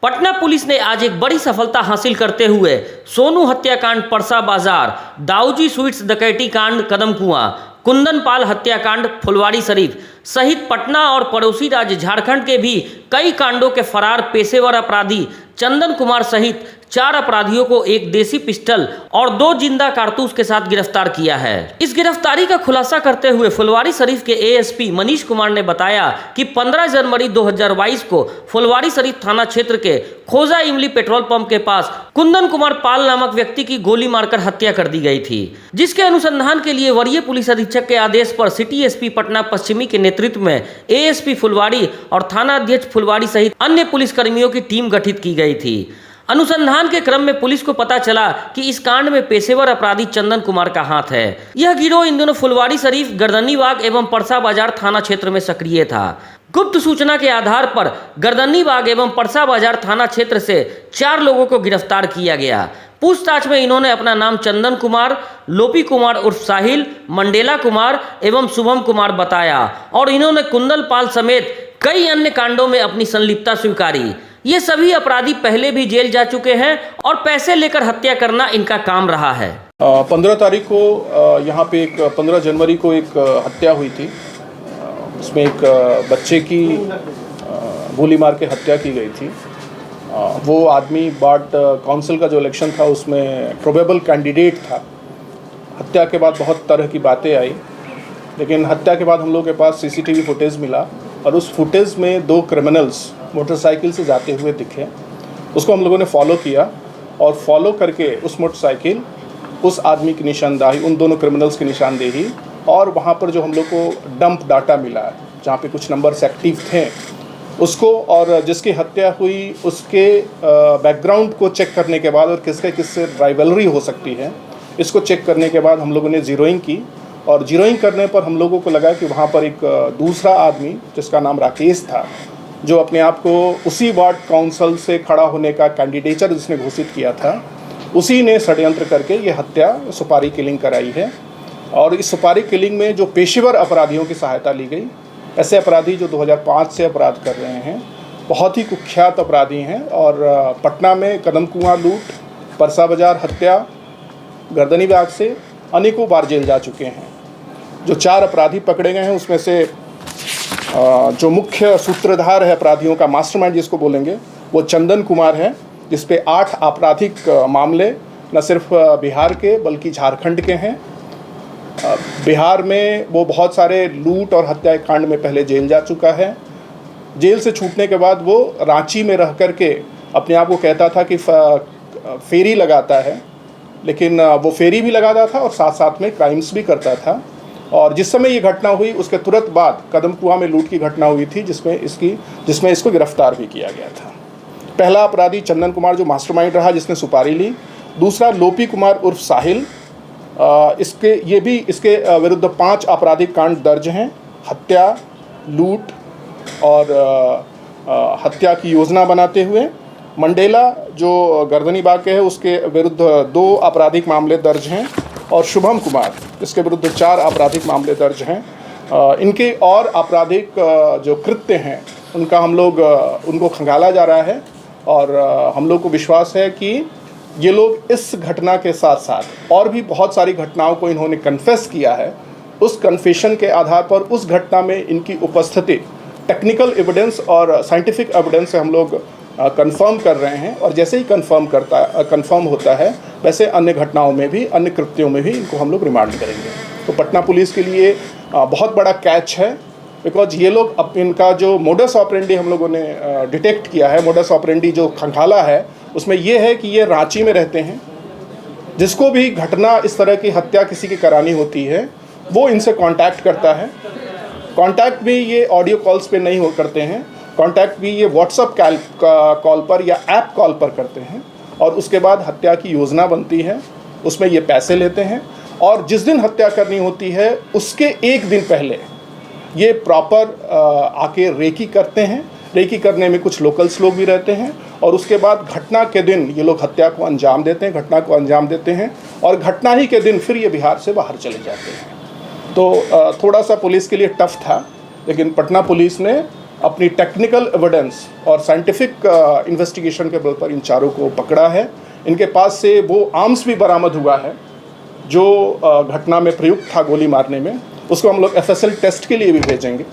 Patna police ने आज एक बड़ी सफलता हासिल करते हुए सोनू हत्याकांड परसा बाजार, दाऊजी स्वीट्स डकैती कांड कदम कुआं, कुंदन पाल हत्याकांड फुलवारी शरीफ सहित पटना और पड़ोसी राज्य झारखंड के भी कई कांडों के फरार पेशेवर अपराधी चंदन कुमार सहित 4 अपराधियों को एक देसी पिस्टल और 2 जिंदा कारतूस के साथ गिरफ्तार किया है। इस गिरफ्तारी का खुलासा करते हुए फुलवारी शरीफ के एएसपी मनीष कुमार ने बताया कि 15 जनवरी 2022 को फुलवारी शरीफ थाना क्षेत्र के खोजा इमली पेट्रोल पंप के पास कुंदन कुमार पाल नामक व्यक्ति की गोली मारकर हत्या कर दी गई थी, जिसके अनुसंधान के लिए वरीय पुलिस अधीक्षक के आदेश पर सिटी एसपी पटना पश्चिमी के नेतृत्व में एएसपी फुलवारी और थाना अध्यक्ष फुलवारी सहित अन्य पुलिसकर्मियों की टीम गठित की गई थी। अनुसंधान के क्रम में पुलिस को पता चला कि इस कांड में पेशेवर अपराधी चंदन कुमार का हाथ है। यह गिरोह इन दिनों फुलवारी शरीफ, गर्दनीबाग एवं परसा बाजार थाना क्षेत्र में सक्रिय था। गुप्त सूचना के आधार पर गर्दनीबाग एवं परसा बाजार थाना क्षेत्र से 4 लोगों को गिरफ्तार किया गया। पूछताछ में इन्होंने अपना नाम चंदन कुमार, लोपी कुमार उर्फ साहिल, मंडेला कुमार एवं शुभम कुमार बताया और इन्होंने कुंदन पाल समेत कई अन्य कांडों में अपनी संलिप्तता स्वीकारी। ये सभी अपराधी पहले भी जेल जा चुके हैं और पैसे लेकर हत्या करना इनका काम रहा है। 15 तारीख को यहाँ पे 15 जनवरी को एक हत्या हुई थी। उसमें एक बच्चे की गोली मार के हत्या की गई थी। वो आदमी वार्ड काउंसिल का जो इलेक्शन था उसमें प्रोबेबल कैंडिडेट था। हत्या के बाद बहुत तरह की बातें आई, लेकिन हत्या के बाद हम लोग के पास सीसीटीवी फुटेज मिला और उस फुटेज में 2 क्रिमिनल्स मोटरसाइकिल से जाते हुए दिखे। उसको हम लोगों ने फॉलो किया और फॉलो करके उस मोटरसाइकिल, उस आदमी की निशानदेही, उन दोनों क्रिमिनल्स की निशानदेही और वहाँ पर जो हम लोग को डंप डाटा मिला जहाँ पे कुछ नंबर्स एक्टिव थे उसको और जिसकी हत्या हुई उसके बैकग्राउंड को चेक करने के बाद और किससे राइवलरी हो सकती है, इसको चेक करने के बाद हम लोगों ने जीरोइंग की। और जीरोइंग करने पर हम लोगों को लगा कि वहाँ पर एक दूसरा आदमी जिसका नाम राकेश था, जो अपने आप को उसी वार्ड काउंसिल से खड़ा होने का कैंडिडेचर जिसने घोषित किया था, उसी ने षड्यंत्र करके ये हत्या सुपारी किलिंग कराई है। और इस सुपारी किलिंग में जो पेशेवर अपराधियों की सहायता ली गई, ऐसे अपराधी जो 2005 से अपराध कर रहे हैं, बहुत ही कुख्यात अपराधी हैं और पटना में कदम कुआं लूट, परसा बाजार हत्या, गर्दनीबाग से अनेकों बार जेल जा चुके हैं। जो 4 अपराधी पकड़े गए हैं उसमें से जो मुख्य सूत्रधार है अपराधियों का, मास्टरमाइंड जिसको बोलेंगे, वो चंदन कुमार है, जिस पे 8 आपराधिक मामले न सिर्फ बिहार के बल्कि झारखंड के हैं। बिहार में वो बहुत सारे लूट और हत्या कांड में पहले जेल जा चुका है। जेल से छूटने के बाद वो रांची में रह कर के अपने आप को कहता था कि फेरी लगाता है, लेकिन वो फेरी भी लगाता था और साथ साथ में क्राइम्स भी करता था। और जिस समय ये घटना हुई उसके तुरंत बाद कदम कुआं में लूट की घटना हुई थी, जिसमें इसको गिरफ्तार भी किया गया था। पहला अपराधी चंदन कुमार जो मास्टरमाइंड रहा, जिसने सुपारी ली। दूसरा लोपी कुमार उर्फ साहिल, इसके विरुद्ध 5 आपराधिक कांड दर्ज हैं, हत्या, लूट और हत्या की योजना बनाते हुए। मंडेला जो गर्दनीबाग के है, उसके विरुद्ध 2 आपराधिक मामले दर्ज हैं और शुभम कुमार, इसके विरुद्ध 4 आपराधिक मामले दर्ज हैं। इनके और आपराधिक जो कृत्य हैं उनको खंगाला जा रहा है और हम लोग को विश्वास है कि ये लोग इस घटना के साथ साथ और भी बहुत सारी घटनाओं को इन्होंने कन्फेस किया है। उस कन्फेशन के आधार पर उस घटना में इनकी उपस्थिति टेक्निकल एविडेंस और साइंटिफिक एविडेंस से हम लोग कंफर्म कर रहे हैं और जैसे ही कंफर्म होता है वैसे अन्य घटनाओं में भी, अन्य कृत्यों में भी इनको हम लोग रिमांड करेंगे। तो पटना पुलिस के लिए बहुत बड़ा कैच है, बिकॉज ये लोग इनका जो मोडस ऑपरेंडी हम लोगों ने डिटेक्ट किया है, मोडस ऑपरेंडी जो खंगाला है, उसमें ये है कि ये रांची में रहते हैं। जिसको भी घटना इस तरह की हत्या किसी की करानी होती है वो इनसे कांटेक्ट करता है। कांटेक्ट भी ये ऑडियो कॉल्स पे नहीं करते हैं, कांटेक्ट भी ये व्हाट्सएप कॉल पर या ऐप कॉल पर करते हैं और उसके बाद हत्या की योजना बनती है, उसमें ये पैसे लेते हैं और जिस दिन हत्या करनी होती है उसके 1 दिन पहले ये प्रॉपर आके रेकी करते हैं। रेकी करने में कुछ लोकल्स लोग भी रहते हैं और उसके बाद घटना के दिन ये लोग हत्या को अंजाम देते हैं, घटना को अंजाम देते हैं और घटना ही के दिन फिर ये बिहार से बाहर चले जाते हैं। तो थोड़ा सा पुलिस के लिए टफ था, लेकिन पटना पुलिस ने अपनी टेक्निकल एविडेंस और साइंटिफिक इन्वेस्टिगेशन के बल पर इन चारों को पकड़ा है। इनके पास से वो आर्म्स भी बरामद हुआ है जो घटना में प्रयुक्त था गोली मारने में, उसको हम लोग FSL टेस्ट के लिए भी भेजेंगे।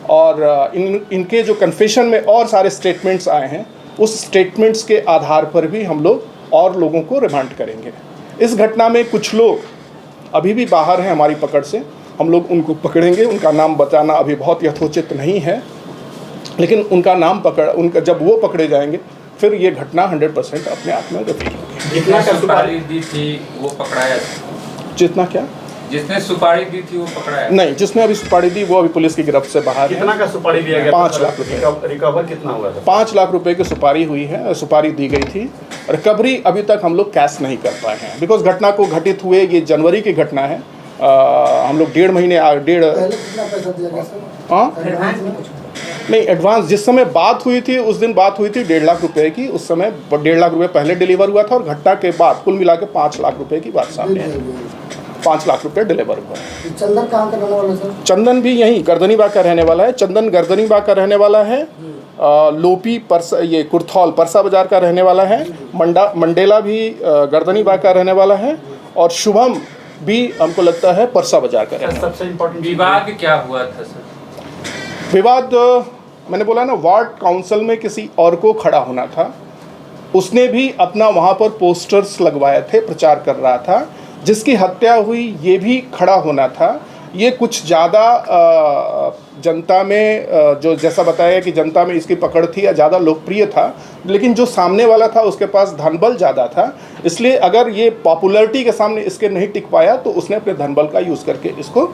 और इनके जो कन्फेशन में और सारे स्टेटमेंट्स आए हैं, उस स्टेटमेंट्स के आधार पर भी हम लोग और लोगों को रिमांड करेंगे। इस घटना में कुछ लोग अभी भी बाहर हैं हमारी पकड़ से, हम लोग उनको पकड़ेंगे। उनका नाम बताना अभी बहुत यथोचित नहीं है, लेकिन उनका नाम जब वो पकड़े जाएंगे फिर ये घटना 100% अपने आप में रिपीट होगी। जितना सुपारी दी थी वो पकड़ाया? जितना क्या? जिसने सुपारी दी थी वो पकड़ाया? नहीं, जिसने अभी सुपारी दी वो अभी पुलिस की गिरफ्त से बाहर है। कितना का सुपारी दिया गया? 5 लाख रुपए। रिकवर कितना हुआ था? 5 लाख रुपए की सुपारी हुई है, सुपारी दी गई थी। रिकवरी अभी तक हम लोग कैश नहीं कर पाए हैं, बिकॉज घटना को घटित हुए ये जनवरी की घटना है। हम लोग 1.5 महीने नहीं, एडवांस जिस समय बात हुई थी उस दिन बात हुई थी 1.5 लाख रुपए की। उस समय 1.5 लाख रुपए पहले डिलीवर हुआ था और घटना के बाद कुल मिला के 5 लाख रुपए की बात सामने है। 5 लाख रुपए डिलीवर हुआ। चंदन कहाँ का रहने वाला सर? चंदन भी यहीं गर्दनीबाग का रहने वाला है। चंदन गर्दनीबाग का रहने वाला है। लोपी परसा, ये कुर्थौल परसा बाजार का रहने वाला है। मंडेला भी गर्दनीबाग का रहने वाला है। और शुभम भी हमको लगता है परसा बाजार का रहने वाला है। सबसे इम्पोर्टेंट विवाद क्या हुआ था सर? विवाद मैंने बोला ना, वार्ड काउंसिल में किसी और को खड़ा होना था। उसने भी अपना वहाँ पर पोस्टर्स लगवाए थे, प्रचार कर रहा था। जिसकी हत्या हुई ये भी खड़ा होना था। ये कुछ ज़्यादा जनता में जो जैसा बताया कि जनता में इसकी पकड़ थी या ज़्यादा लोकप्रिय था, लेकिन जो सामने वाला था उसके पास धनबल ज़्यादा था। इसलिए अगर ये पॉपुलैरिटी के सामने इसके नहीं टिक पाया तो उसने अपने धनबल का यूज़ करके इसको